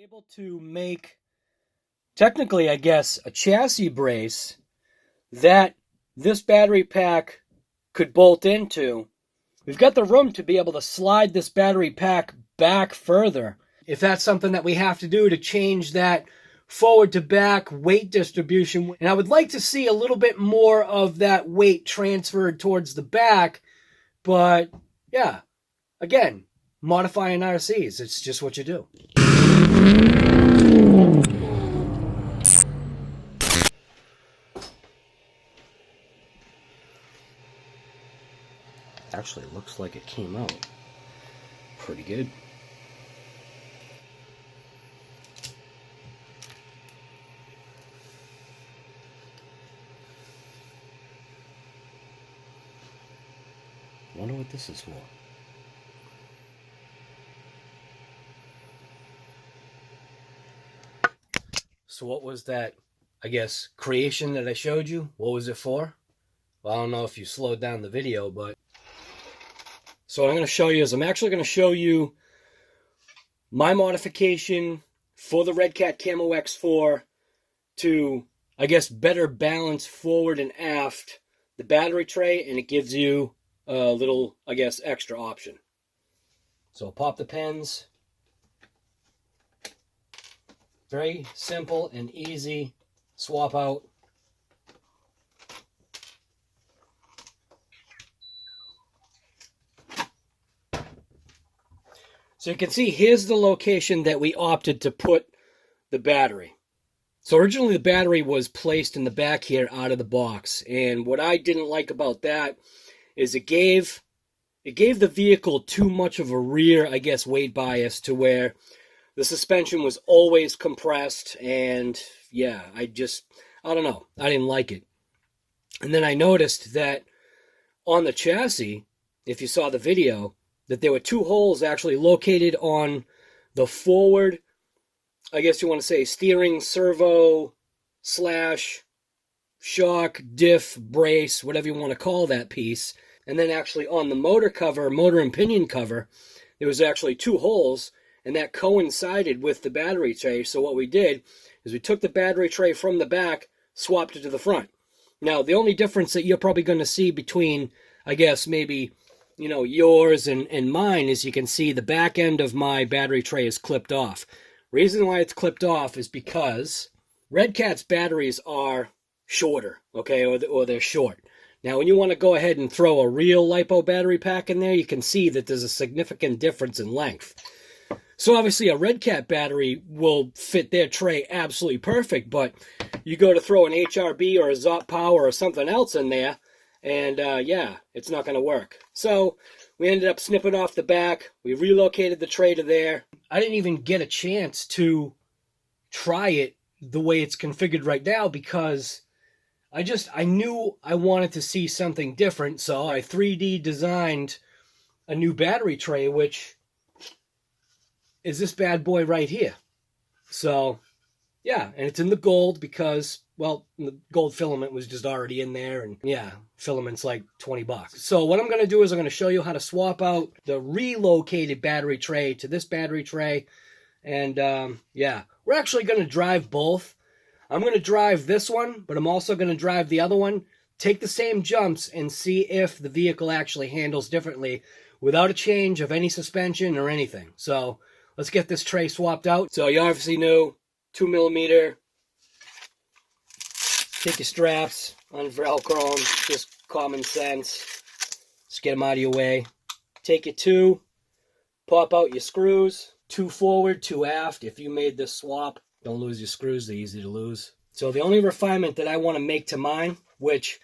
able to make, technically, I guess, a chassis brace that this battery pack could bolt into. We've got the room to be able to slide this battery pack back further. If that's something that we have to do to change that forward to back weight distribution. And I would like to see a little bit more of that weight transferred towards the back. But yeah, again, modifying RCs, it's just what you do. Actually, it looks like it came out pretty good. Wonder what this is for. So what was that, I guess, creation that I showed you? What was it for? Well, I don't know if you slowed down the video, but... So what I'm going to show you is I'm actually going to show you my modification for the REDCAT CAMO X4 to, I guess, better balance forward and aft the battery tray, and it gives you a little, I guess, extra option. So pop the pins. Very simple and easy swap out. So you can see here's the location that we opted to put the battery. So originally the battery was placed in the back here out of the box, and what I didn't like about that is it gave the vehicle too much of a rear, I guess, weight bias to where the suspension was always compressed, and yeah, I don't know, I didn't like it. And then I noticed that on the chassis, if you saw the video, that there were two holes actually located on the forward, I guess you want to say, steering servo slash shock, diff, brace, whatever you want to call that piece. And then actually on the motor cover, motor and pinion cover, there was actually two holes, and that coincided with the battery tray. So what we did is we took the battery tray from the back, swapped it to the front. Now, the only difference that you're probably going to see between, I guess, maybe, you know, yours and mine is you can see the back end of my battery tray is clipped off. Reason why it's clipped off is because REDCAT's batteries are shorter, okay, or they're short. Now, when you want to go ahead and throw a real LiPo battery pack in there, you can see that there's a significant difference in length. So obviously a REDCAT battery will fit their tray absolutely perfect, but you go to throw an HRB or a ZOP Power or something else in there, and yeah, it's not going to work. So we ended up snipping off the back. We relocated the tray to there. I didn't even get a chance to try it the way it's configured right now because I knew I wanted to see something different, so I 3D designed a new battery tray, which is this bad boy right here. So, yeah, and it's in the gold because, well, the gold filament was just already in there, and yeah, filament's like $20. So what I'm going to do is I'm going to show you how to swap out the relocated battery tray to this battery tray, and yeah, we're actually going to drive both. I'm going to drive this one, but I'm also going to drive the other one, take the same jumps, and see if the vehicle actually handles differently without a change of any suspension or anything. So let's get this tray swapped out. So you obviously know 2mm. Take your straps, unvelcro them, just common sense. Just get them out of your way. Take your two, pop out your screws, 2 forward, 2 aft. If you made this swap, don't lose your screws, they're easy to lose. So the only refinement that I want to make to mine, which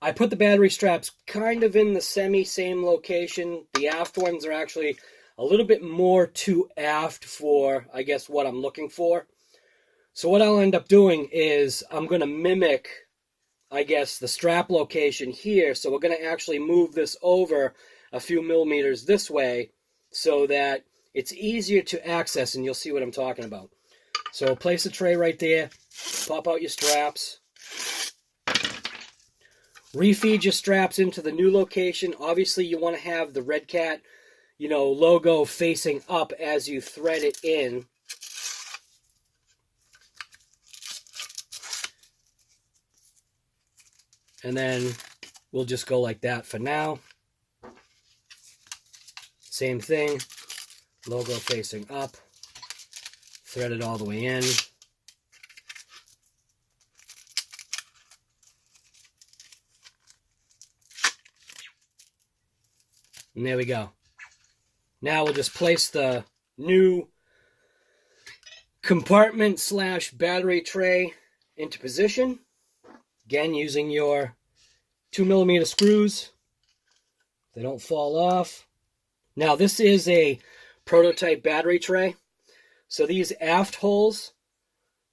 I put the battery straps kind of in the same location. The aft ones are actually a little bit more to aft for, I guess, what I'm looking for. So what I'll end up doing is I'm going to mimic, I guess, the strap location here. So we're going to actually move this over a few millimeters this way so that it's easier to access, and you'll see what I'm talking about. So place the tray right there, pop out your straps, refeed your straps into the new location. Obviously you want to have the REDCAT, you know, logo facing up as you thread it in. And then we'll just go like that for now. Same thing, logo facing up, thread it all the way in. And there we go. Now we'll just place the new compartment slash battery tray into position. Again, using your 2mm screws. They don't fall off. Now this is a prototype battery tray. So these aft holes,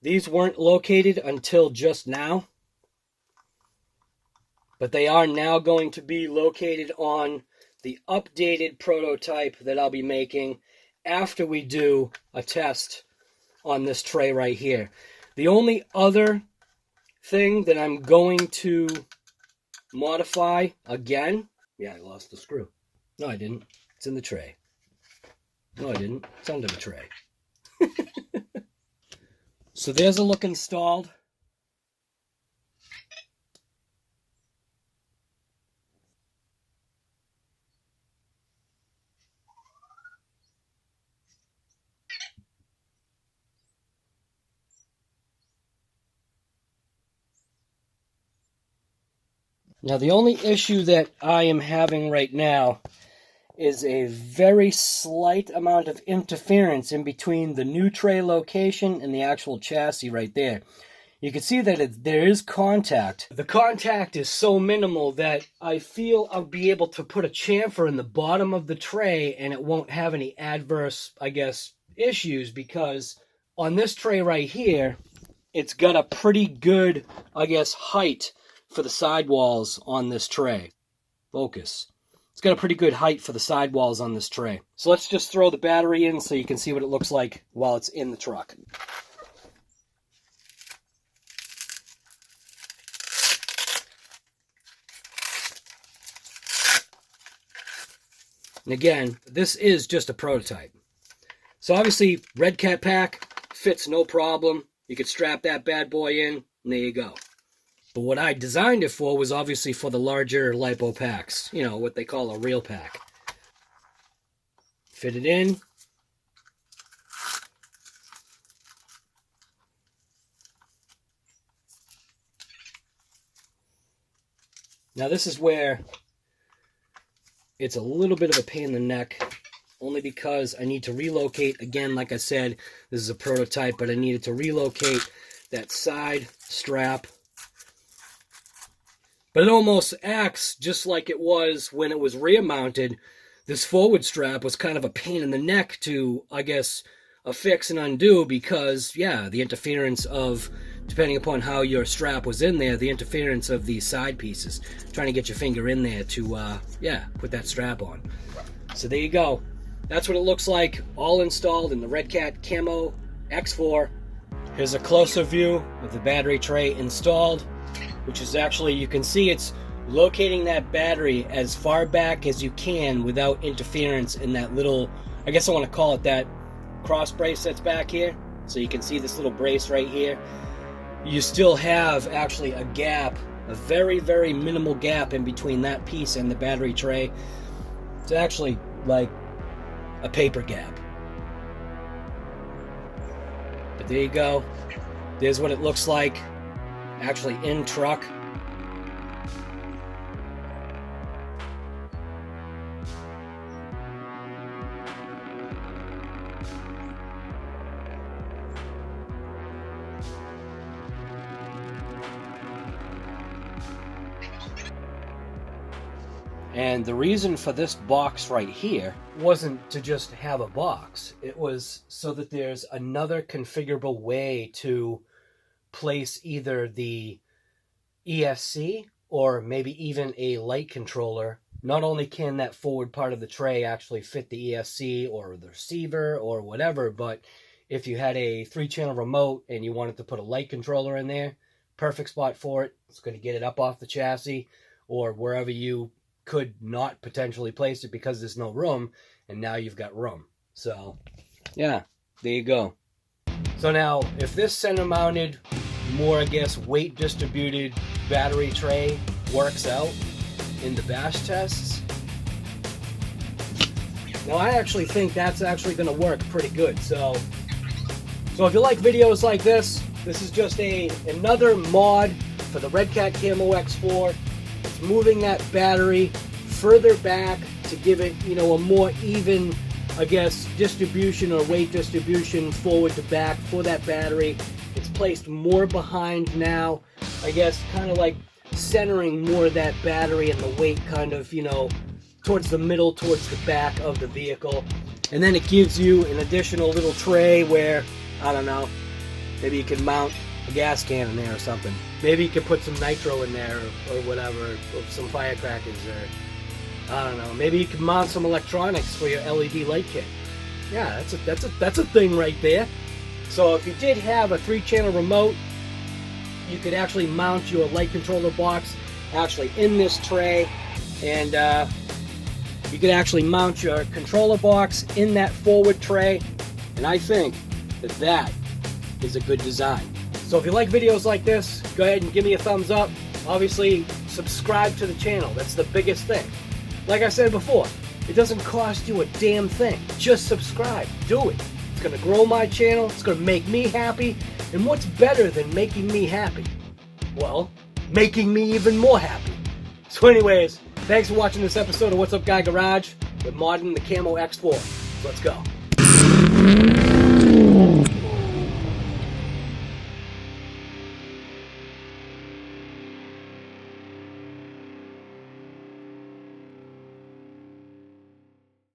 these weren't located until just now. But they are now going to be located on the updated prototype that I'll be making after we do a test on this tray right here. The only other thing that I'm going to modify again, yeah, I lost the screw. No, I didn't. It's in the tray. No, I didn't. It's under the tray. So there's a look installed. Now, the only issue that I am having right now is a very slight amount of interference in between the new tray location and the actual chassis right there. You can see that there is contact. The contact is so minimal that I feel I'll be able to put a chamfer in the bottom of the tray and it won't have any adverse, I guess, issues, because on this tray right here, it's got a pretty good, I guess, height for the sidewalls on this tray. Focus. It's got a pretty good height for the sidewalls on this tray. So let's just throw the battery in so you can see what it looks like while it's in the truck. And again, this is just a prototype. So obviously, REDCAT pack fits no problem. You could strap that bad boy in, and there you go. But what I designed it for was obviously for the larger LiPo packs. You know, what they call a real pack. Fit it in. Now this is where it's a little bit of a pain in the neck, only because I need to relocate. Again, like I said, this is a prototype, but I needed to relocate that side strap. But it almost acts just like it was when it was rear mounted. This forward strap was kind of a pain in the neck to, I guess, affix and undo, because, yeah, the interference of, depending upon how your strap was in there, the interference of these side pieces, trying to get your finger in there to, yeah, put that strap on. So there you go. That's what it looks like, all installed in the REDCAT CAMO X4. Here's a closer view of the battery tray installed, which is actually, you can see it's locating that battery as far back as you can without interference in that little, I guess I want to call it that cross brace that's back here. So you can see this little brace right here. You still have actually a gap, a very, very minimal gap in between that piece and the battery tray. It's actually like a paper gap. But there you go. There's what it looks like actually in truck. And the reason for this box right here wasn't to just have a box. It was so that there's another configurable way to place either the ESC or maybe even a light controller. Not only can that forward part of the tray actually fit the ESC or the receiver or whatever, but if you had a 3-channel remote and you wanted to put a light controller in there, perfect spot for it. It's going to get it up off the chassis or wherever you could not potentially place it because there's no room, and now you've got room. So yeah, there you go. So now, if this center mounted, more, I guess, weight distributed battery tray works out in the bash tests. Now I actually think that's actually going to work pretty good. So if you like videos like this, this is just another mod for the REDCAT CAMO X4. It's moving that battery further back to give it, you know, a more even, I guess, distribution or weight distribution forward to back for that battery. It's placed more behind now, I guess, kind of like centering more of that battery and the weight kind of, you know, towards the middle, towards the back of the vehicle. And then it gives you an additional little tray where, I don't know, maybe you can mount a gas can in there or something. Maybe you can put some nitro in there or whatever, or some firecrackers, or I don't know. Maybe you can mount some electronics for your LED light kit. Yeah, that's a thing right there. So if you did have a 3-channel remote, you could actually mount your light controller box actually in this tray, and you could actually mount your controller box in that forward tray, and I think that is a good design. So if you like videos like this, go ahead and give me a thumbs up. Obviously, subscribe to the channel. That's the biggest thing. Like I said before, it doesn't cost you a damn thing. Just subscribe. Do it. It's going to grow my channel. It's going to make me happy. And what's better than making me happy? Well, making me even more happy. So anyways, thanks for watching this episode of What's Up Guy Garage with modding the CAMO X4. Let's go.